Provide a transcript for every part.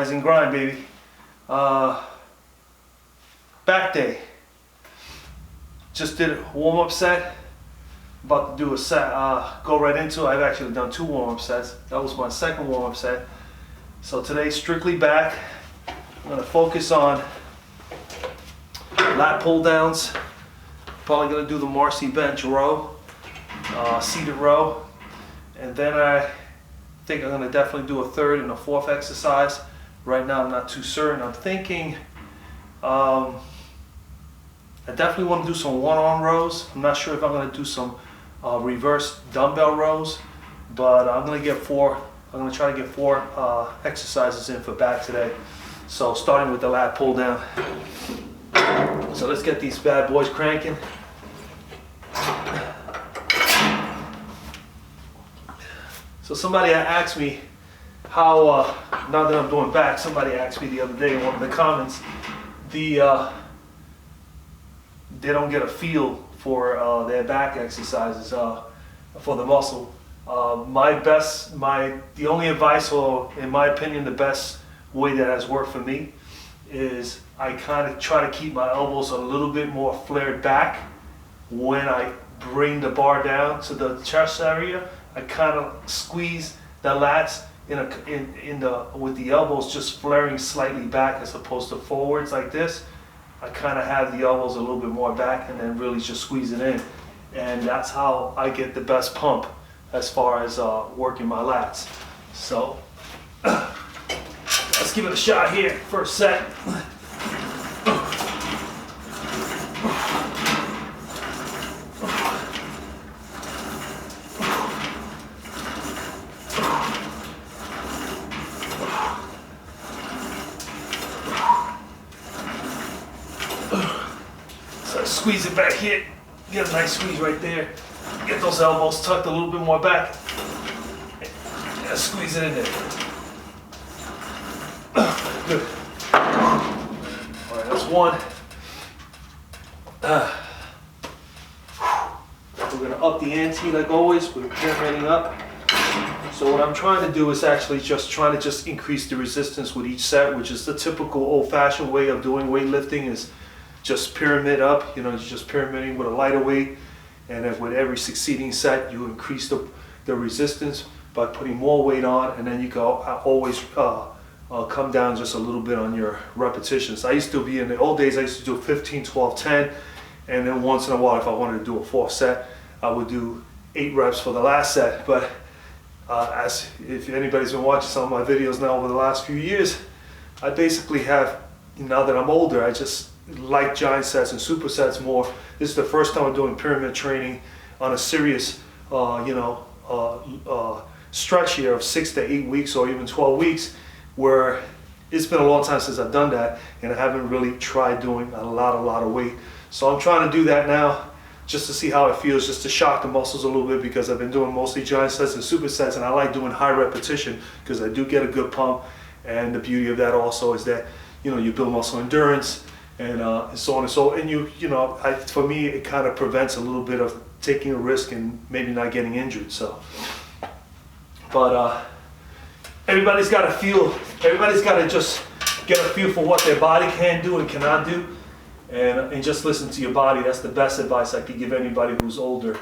rise and grind, baby. Back day. Just did a warm-up set. About to do a set, go right into it. I've actually done 2 warm-up sets. That was my second warm-up set. So today, strictly back. I'm gonna focus on lat pull downs. Probably gonna do the Marcy bench row, seated row. And then I think I'm gonna definitely do a third and a fourth exercise. Right now I'm not too certain. I'm thinking, I definitely want to do some one-arm rows. I'm not sure if I'm gonna do some reverse dumbbell rows, but I'm gonna try to get 4 exercises in for back today. So starting with the lat pull down. So let's get these bad boys cranking. So somebody asked me how, now that I'm doing back, somebody asked me the other day in one of the comments, they don't get a feel for their back exercises for the muscle. The only advice, or in my opinion, the best way that has worked for me is I kind of try to keep my elbows a little bit more flared back when I bring the bar down to the chest area. I kind of squeeze the lats with the elbows just flaring slightly back as opposed to forwards like this. I kind of have the elbows a little bit more back and then really just squeeze it in. And that's how I get the best pump as far as working my lats. So let's give it a shot here, first set. So squeeze it back here, get a nice squeeze right there. Get those elbows tucked a little bit more back. And squeeze it in there. Good. All right, that's one. We're gonna up the ante like always. We're pyramiding up. So what I'm trying to do is actually just increase the resistance with each set, which is the typical old-fashioned way of doing weightlifting, is just pyramid up. You know, it's just pyramiding with a lighter weight, and then with every succeeding set, you increase the resistance by putting more weight on, and then you can always come down just a little bit on your repetitions. I used to be, in the old days, I used to do 15, 12, 10, and then once in a while, if I wanted to do a 4th set, I would do 8 reps for the last set. But if anybody's been watching some of my videos now over the last few years, I basically have, now that I'm older, I just like giant sets and supersets more. This is the first time I'm doing pyramid training on a serious, stretch here of 6 to 8 weeks or even 12 weeks, where it's been a long time since I've done that, and I haven't really tried doing a lot of weight. So I'm trying to do that now, just to see how it feels, just to shock the muscles a little bit, because I've been doing mostly giant sets and supersets, and I like doing high repetition because I do get a good pump. And the beauty of that also is that, you build muscle endurance and so on and so. And for me, it kind of prevents a little bit of taking a risk and maybe not getting injured. So, but everybody's got to feel. Everybody's got to just get a feel for what their body can do and cannot do. And just listen to your body. That's the best advice I could give anybody who's older.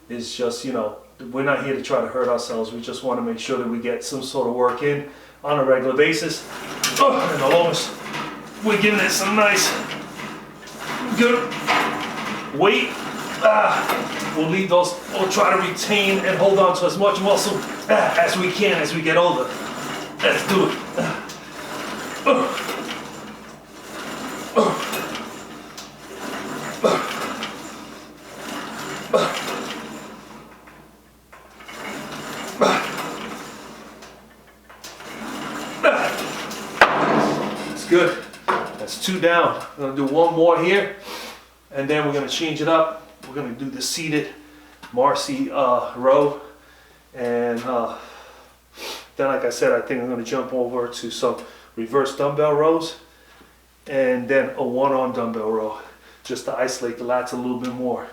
Is just, we're not here to try to hurt ourselves. We just want to make sure that we get some sort of work in on a regular basis. And as long as we're giving it some nice, good weight, we'll leave those, we'll try to retain and hold on to as much muscle as we can as we get older. Let's do it. That's good. That's 2 down. I'm going to do 1 more here, and then we're going to change it up. We're going to do the seated Marcy row, and then, like I said, I think I'm going to jump over to some reverse dumbbell rows, and then a 1-arm dumbbell row, just to isolate the lats a little bit more.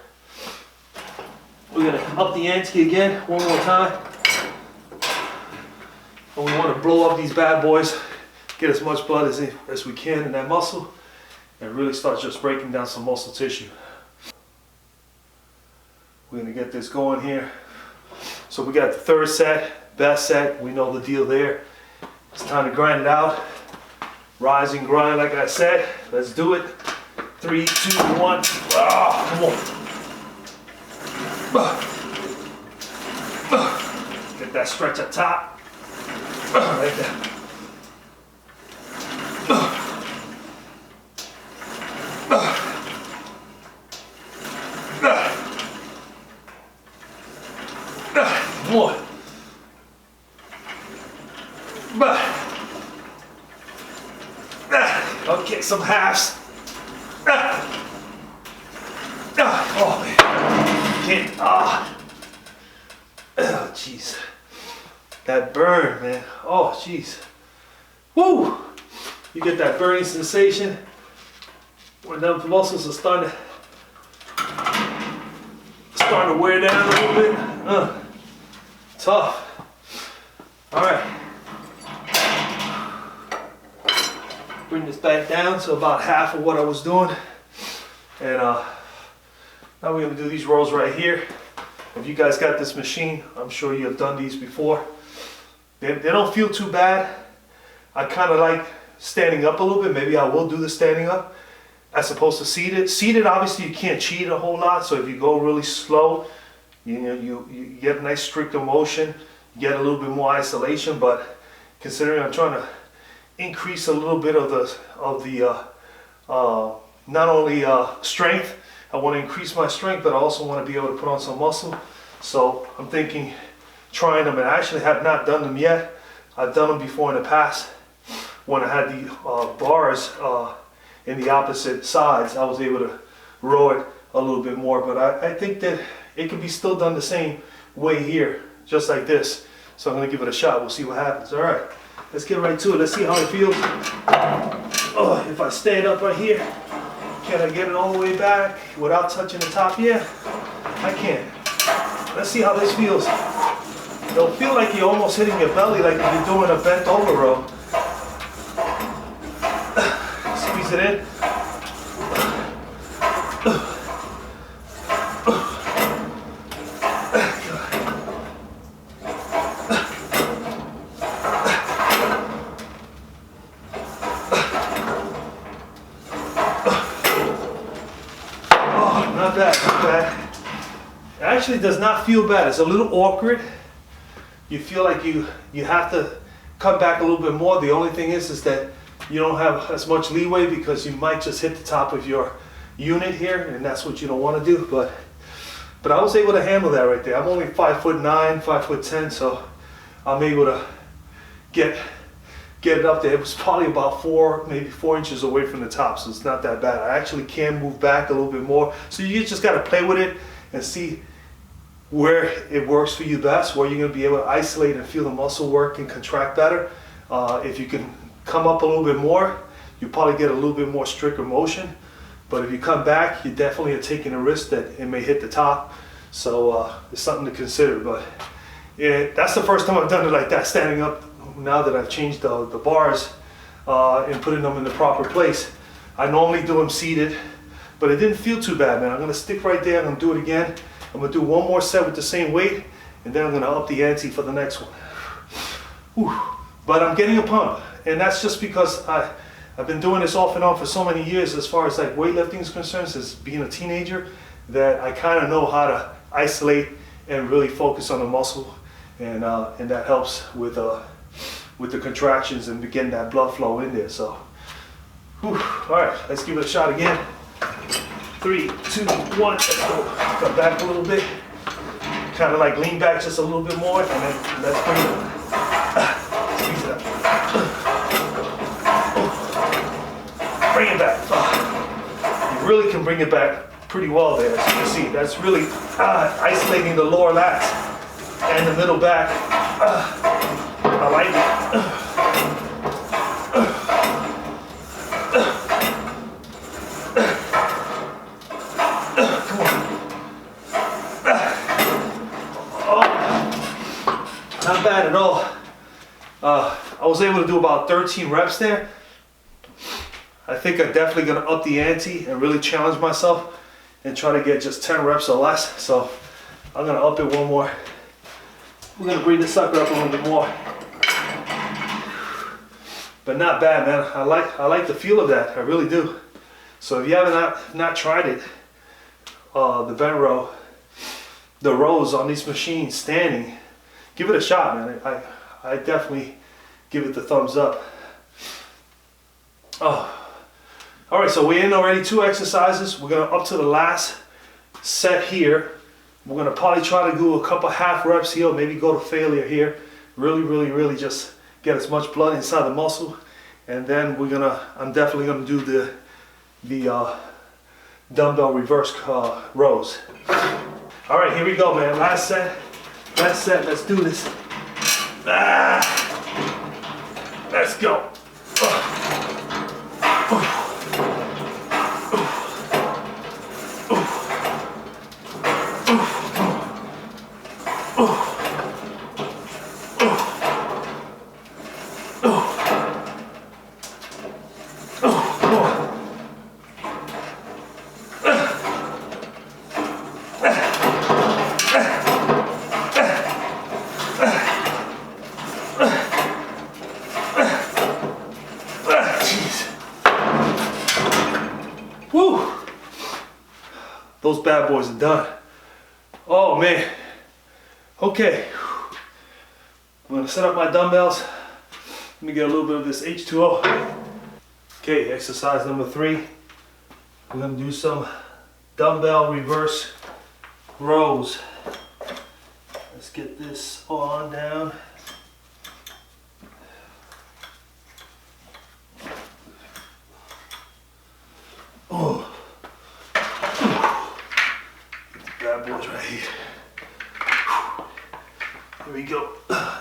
We're going to up the ante again, 1 more time. And we want to blow up these bad boys, get as much blood as we can in that muscle and really start just breaking down some muscle tissue. We're gonna get this going here. So we got the third set, best set, we know the deal there. It's time to grind it out. Rise and grind, like I said. Let's do it. 3, 2, 1. Ah, come on. Get that stretch up top. Like that. More. Okay, some halves. Oh man, can't. Oh, jeez, that burn, man. Oh, jeez. Woo! You get that burning sensation when the muscles are starting to wear down a little bit. Tough. All right. Bring this back down to about half of what I was doing. And now we're gonna do these rows right here. If you guys got this machine, I'm sure you have done these before. They don't feel too bad. I kind of like standing up a little bit. Maybe I will do the standing up as opposed to seated. Seated, obviously you can't cheat a whole lot. So if you go really slow, you get a nice strict motion, you get a little bit more isolation. But considering I'm trying to increase a little bit of the not only strength, I want to increase my strength, but I also want to be able to put on some muscle. So I'm thinking trying them, and I actually have not done them yet. I've done them before in the past when I had the bars in the opposite sides. I was able to row it a little bit more, but I think that it can be still done the same way here, just like this. So I'm going to give it a shot. We'll see what happens. All right, let's get right to it. Let's see how it feels. Oh, if I stand up right here, can I get it all the way back without touching the top? Yeah, I can. Let's see how this feels. It'll feel like you're almost hitting your belly, like if you're doing a bent over row. Squeeze it in. Not bad, not bad. It actually does not feel bad. It's a little awkward. You feel like you have to cut back a little bit more. The only thing is that you don't have as much leeway because you might just hit the top of your unit here, and that's what you don't want to do. But I was able to handle that right there. I'm only 5'9", 5'10", so I'm able to get it up there. It was probably about maybe 4 inches away from the top, so it's not that bad. I actually can move back a little bit more. So you just got to play with it and see where it works for you best, where you're going to be able to isolate and feel the muscle work and contract better. If you can come up a little bit more, you probably get a little bit more stricter motion. But if you come back, you definitely are taking a risk that it may hit the top. So it's something to consider. But yeah, that's the first time I've done it like that, standing up. Now that I've changed the bars and putting them in the proper place. I normally do them seated, but it didn't feel too bad, man. I'm gonna stick right there. I'm gonna do it again. I'm gonna do one more set with the same weight, and then I'm gonna up the ante for the next one. Whew. But I'm getting a pump, and that's just because I've been doing this off and on for so many years as far as like weightlifting is concerned, since being a teenager, that I kind of know how to isolate and really focus on the muscle, and that helps with the contractions and getting that blood flow in there. So, whew. All right, let's give it a shot again. 3, 2, 1, let's go. Come back a little bit. Kind of like lean back just a little bit more, and then let's bring it up. Squeeze it up. Bring it back. You really can bring it back pretty well there, as you can see. That's really isolating the lower lats and the middle back. I like it. Come on. Oh, not bad at all. I was able to do about 13 reps there. I think I'm definitely gonna up the ante and really challenge myself and try to get just 10 reps or less. So I'm gonna up it one more. We're gonna bring this sucker up a little bit more. But not bad, man. I like the feel of that. I really do. So if you haven't not tried it, the bent row, the rows on these machines standing, give it a shot, man. I definitely give it the thumbs up. Oh. All right, so we're in already 2 exercises. We're gonna up to the last set here. We're gonna probably try to do a couple half reps here, or maybe go to failure here. Really just get as much blood inside the muscle. And then I'm definitely gonna do the dumbbell reverse rows. All right, here we go, man. Last set, let's do this. Let's go. Woo! Those bad boys are done. Oh man. Okay. I'm gonna set up my dumbbells. Let me get a little bit of this H2O. Okay, exercise number 3. We're gonna do some dumbbell reverse rows. Let's get this on down. Oh, bad boys right here. Here we go.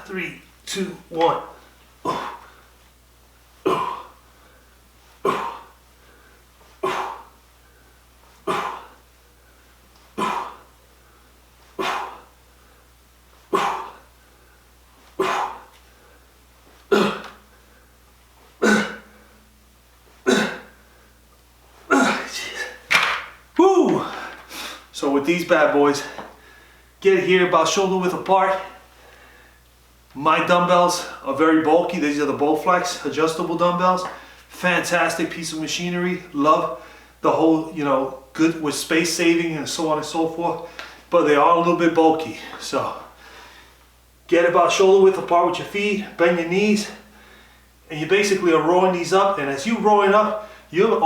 3, 2, 1. Woo! So with these bad boys, get it here about shoulder width apart. My dumbbells are very bulky. These are the Bowflex adjustable dumbbells. Fantastic piece of machinery. Love the whole, good with space saving and so on and so forth. But they are a little bit bulky. So get about shoulder width apart with your feet, bend your knees, and you basically are rowing these up. And as you row it up, your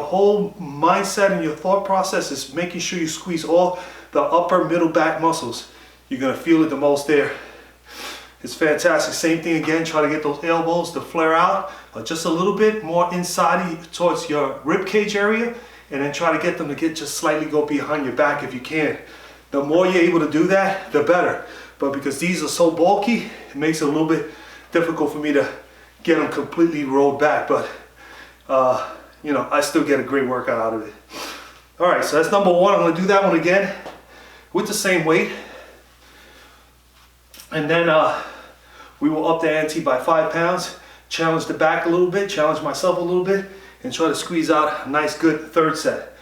whole mindset and your thought process is making sure you squeeze all the upper middle back muscles. You're gonna feel it the most there. It's fantastic. Same thing again, try to get those elbows to flare out just a little bit more inside towards your rib cage area, and then try to get them to just slightly go behind your back if you can. The more you're able to do that, the better. But because these are so bulky, it makes it a little bit difficult for me to get them completely rolled back. But I still get a great workout out of it. All right, so that's number 1. I'm gonna do that one again with the same weight. And then we will up the ante by 5 pounds, challenge the back a little bit, challenge myself a little bit, and try to squeeze out a nice good 3rd set.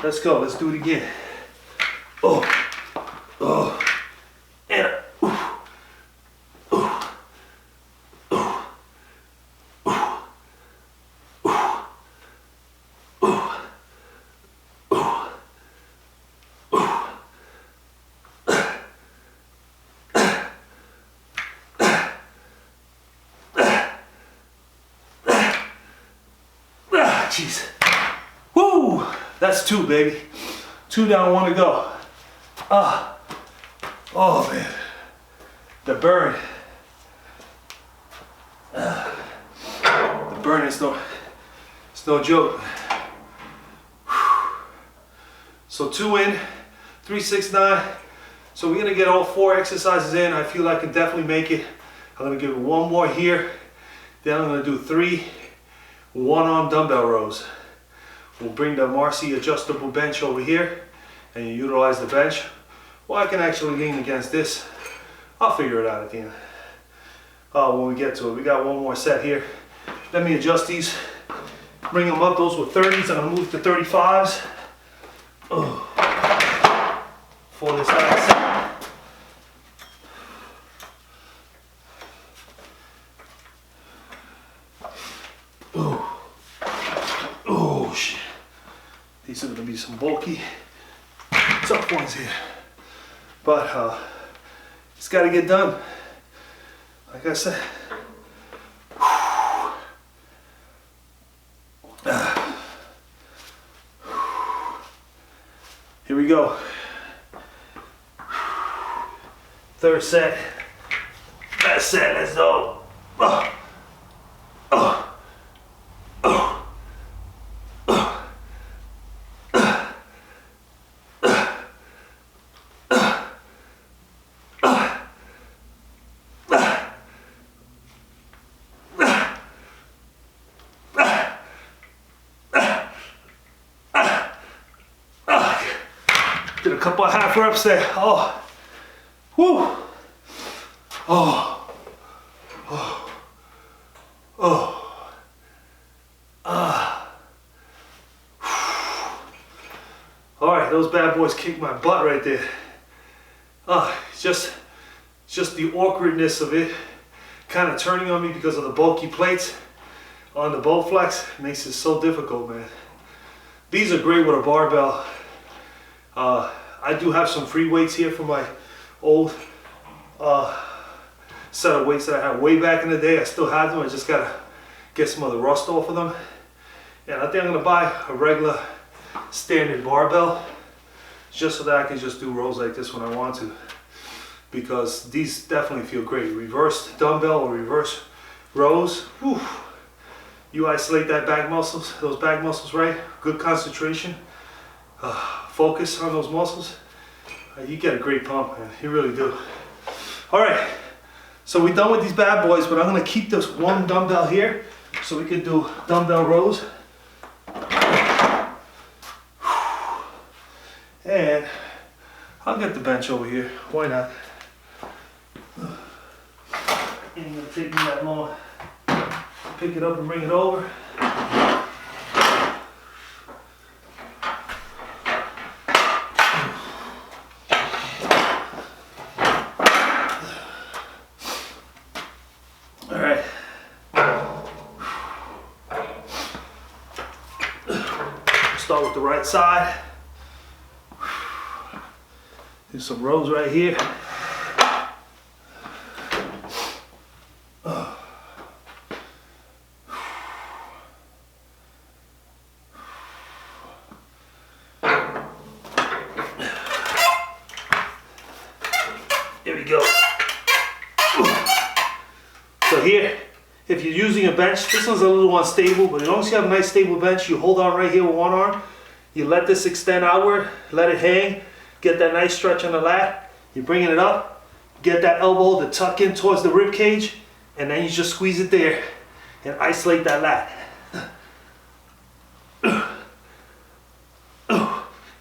Let's go, let's do it again. And jeez. Woo! That's 2, baby. 2 down, 1 to go. Oh man. The burn. The burn is no joke. So 2 in, 3, 6, 9. So we're gonna get all 4 exercises in. I feel I can definitely make it. I'm gonna give it 1 more here. Then I'm gonna do 3 1-arm dumbbell rows. We'll bring the Marcy adjustable bench over here and you utilize the bench. Well, I can actually lean against this I'll figure it out at the end. When we get to it. We got one more set here. Let me adjust these. Bring them up. Those were 30s. I'm gonna move to 35s. For this last set. Oh shit. These are gonna be some bulky, tough ones here. But it's gotta get done. Like I said. Here we go. Third set. Last set, let's go. Did a couple of half reps there. Oh, whoo. Oh, oh, oh, All right, those bad boys kicked my butt right there. It's just the awkwardness of it kind of turning on me because of the bulky plates on the boat flex makes it so difficult, man. These are great with a barbell. I do have some free weights here from my old set of weights that I had way back in the day. I still have them. I just gotta get some of the rust off of them. And I think I'm gonna buy a regular standard barbell just so that I can just do rows like this when I want to. Because these definitely feel great. Reverse dumbbell or reverse rows. Whew. You isolate that back muscles, those back muscles, right? Good concentration. Focus on those muscles. You get a great pump, man. You really do. All right. So we're done with these bad boys, but I'm gonna keep this one dumbbell here so we can do dumbbell rows. And I'll get the bench over here. Why not? Ain't gonna take me that long. Pick it up and bring it over. Start with the right side. Do some rows right here. There we go. So here, if you're using a bench, this one's a little unstable, but as long as you have a nice stable bench, you hold on right here with one arm, you let this extend outward, let it hang, get that nice stretch on the lat, you're bringing it up, get that elbow to tuck in towards the rib cage, and then you just squeeze it there and isolate that lat.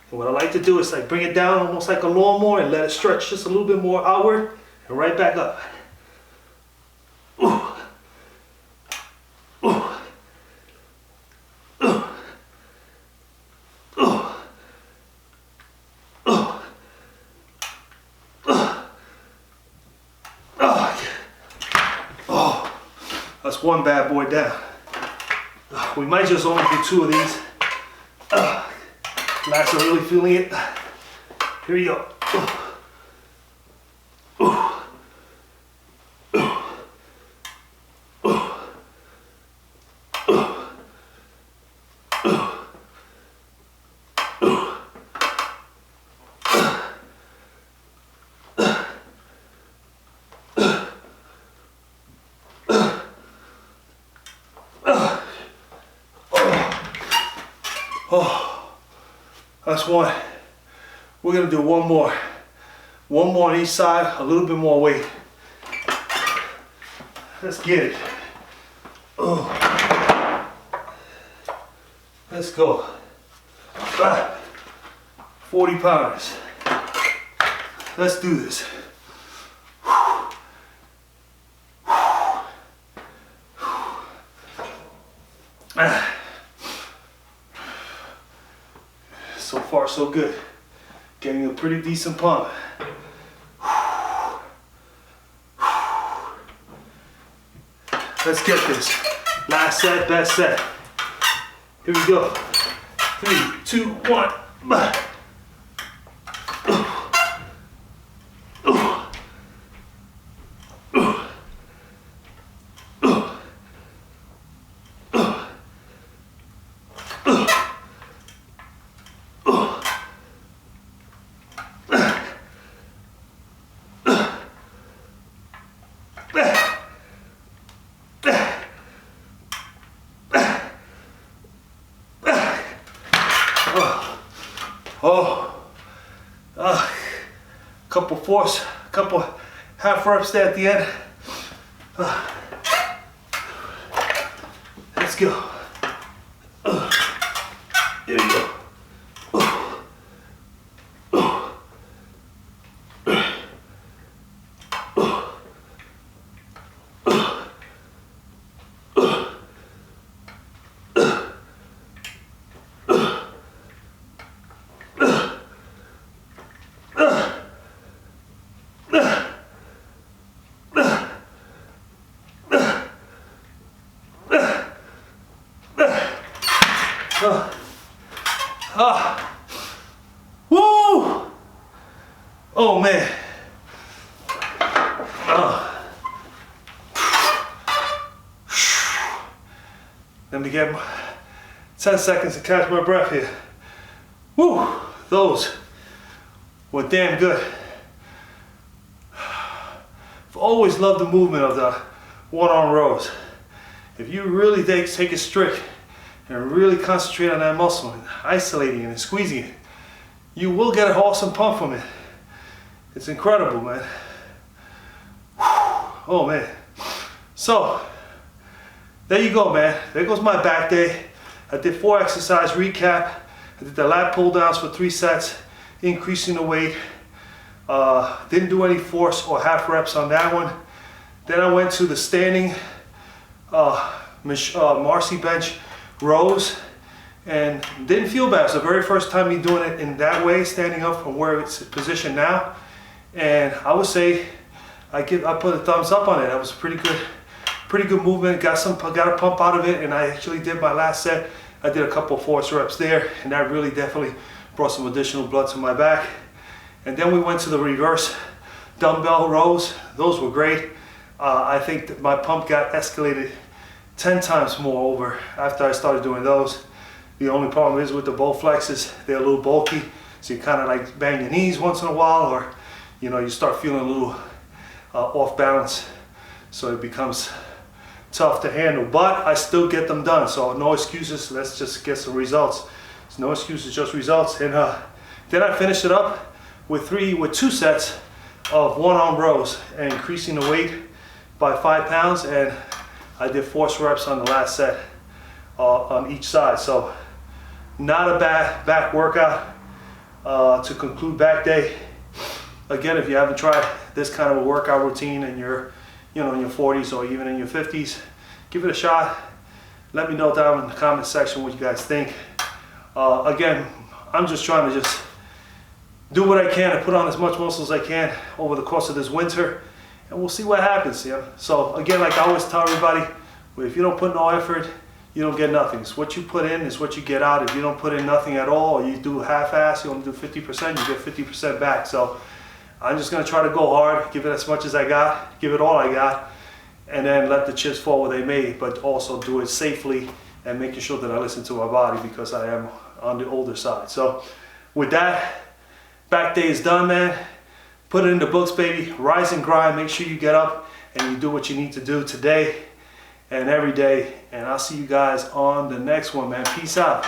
And what I like to do is like bring it down almost like a lawnmower and let it stretch just a little bit more outward and right back up. That's one bad boy down. We might just only do 2 of these. Lats are really feeling it. Here we go. Oh, that's one. We're gonna do one more. One more on each side, a little bit more weight. Let's get it. Oh. Let's go. 40 pounds. Let's do this. Whew. So far, so good. Getting a pretty decent pump. Let's get this. Last set, best set. Here we go. 3, 2, 1. Couple fourths, couple half reps there at the end. Let's go. There we go. Woo! Oh man. Let me get 10 seconds to catch my breath here. Woo! Those were damn good. I've always loved the movement of the one-arm rows. If you really take it strict and really concentrate on that muscle and isolating it and squeezing it, you will get an awesome pump from it. It's incredible, man. Oh man. So there you go, man. There goes my back day. I did 4 exercise recap. I did the lat pull downs for 3 sets, increasing the weight. Didn't do any force or half reps on that one. Then I went to the standing Marcy bench rows and didn't feel bad. It's the very first time me doing it in that way, standing up from where it's positioned now. And I would say I put a thumbs up on it. That was pretty good movement. Got a pump out of it, and I actually did my last set. I did a couple force reps there, and that really definitely brought some additional blood to my back. And then we went to the reverse dumbbell rows. Those were great. I think that my pump got escalated 10 times more over after I started doing those. The only problem is with the Bowflexes, they're a little bulky, so you kind of like bang your knees once in a while, or you know, you start feeling a little off balance, so it becomes tough to handle. But I still get them done, so no excuses. Let's just get some results. It's no excuses, just results. And then I finished it up with 2 sets of one-arm rows and increasing the weight by 5 pounds, and I did force reps on the last set on each side. So not a bad back workout to conclude back day. Again, if you haven't tried this kind of a workout routine and you're, you know, in your 40s or even in your 50s, give it a shot. Let me know down in the comment section what you guys think. Again, I'm just trying to just do what I can to put on as much muscle as I can over the course of this winter, and we'll see what happens. Yeah. So again, like I always tell everybody, if you don't put no effort, you don't get nothing. So what you put in is what you get out. If you don't put in nothing at all, or you do half-ass, you only do 50%, you get 50% back. So I'm just gonna try to go hard, give it as much as I got, give it all I got, and then let the chips fall where they may, but also do it safely and making sure that I listen to my body, because I am on the older side. So with that, back day is done, man. Put it in the books, baby. Rise and grind. Make sure you get up and you do what you need to do today and every day. And I'll see you guys on the next one, man. Peace out.